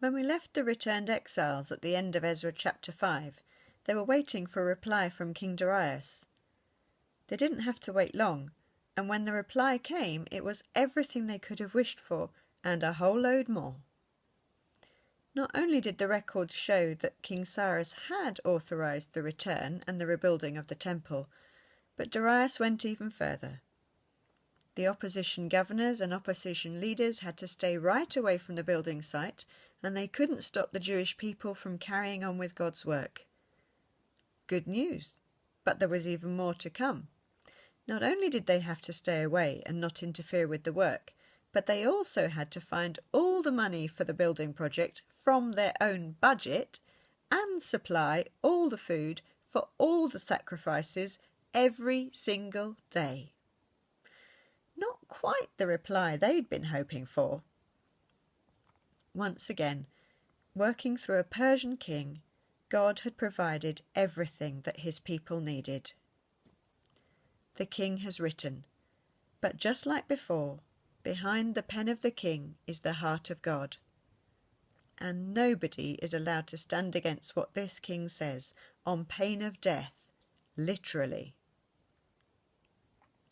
When we left the returned exiles at the end of Ezra chapter 5, they were waiting for a reply from King Darius. They didn't have to wait long, and when the reply came, it was everything they could have wished for, and a whole load more. Not only did the records show that King Cyrus had authorized the return and the rebuilding of the temple, but Darius went even further. The opposition governors and opposition leaders had to stay right away from the building site, and they couldn't stop the Jewish people from carrying on with God's work. Good news, but there was even more to come. Not only did they have to stay away and not interfere with the work, but they also had to find all the money for the building project from their own budget and supply all the food for all the sacrifices every single day. Not quite the reply they'd been hoping for. Once again, working through a Persian king, God had provided everything that his people needed. The king has written, but just like before, behind the pen of the king is the heart of God. And nobody is allowed to stand against what this king says, on pain of death, literally.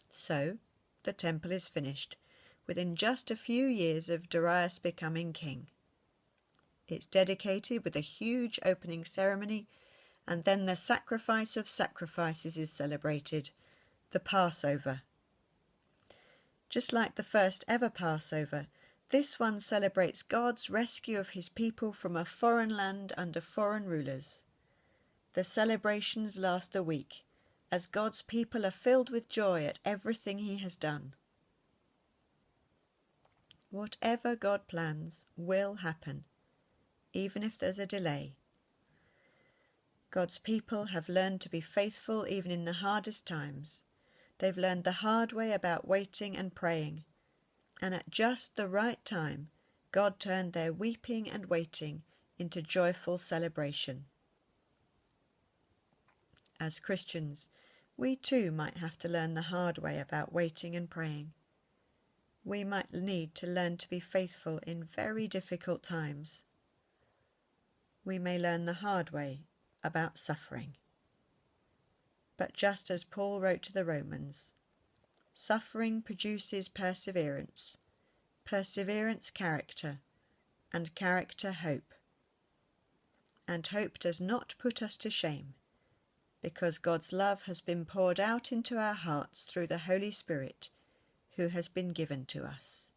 So, the temple is finished, within just a few years of Darius becoming king. It's dedicated with a huge opening ceremony, and then the sacrifice of sacrifices is celebrated, the Passover. Just like the first ever Passover, this one celebrates God's rescue of his people from a foreign land under foreign rulers. The celebrations last a week, as God's people are filled with joy at everything he has done. Whatever God plans will happen, even if there's a delay. God's people have learned to be faithful even in the hardest times. They've learned the hard way about waiting and praying. And at just the right time, God turned their weeping and waiting into joyful celebration. As Christians, we too might have to learn the hard way about waiting and praying. We might need to learn to be faithful in very difficult times. We may learn the hard way about suffering. But just as Paul wrote to the Romans, suffering produces perseverance, perseverance character, and character hope. And hope does not put us to shame, because God's love has been poured out into our hearts through the Holy Spirit, who has been given to us.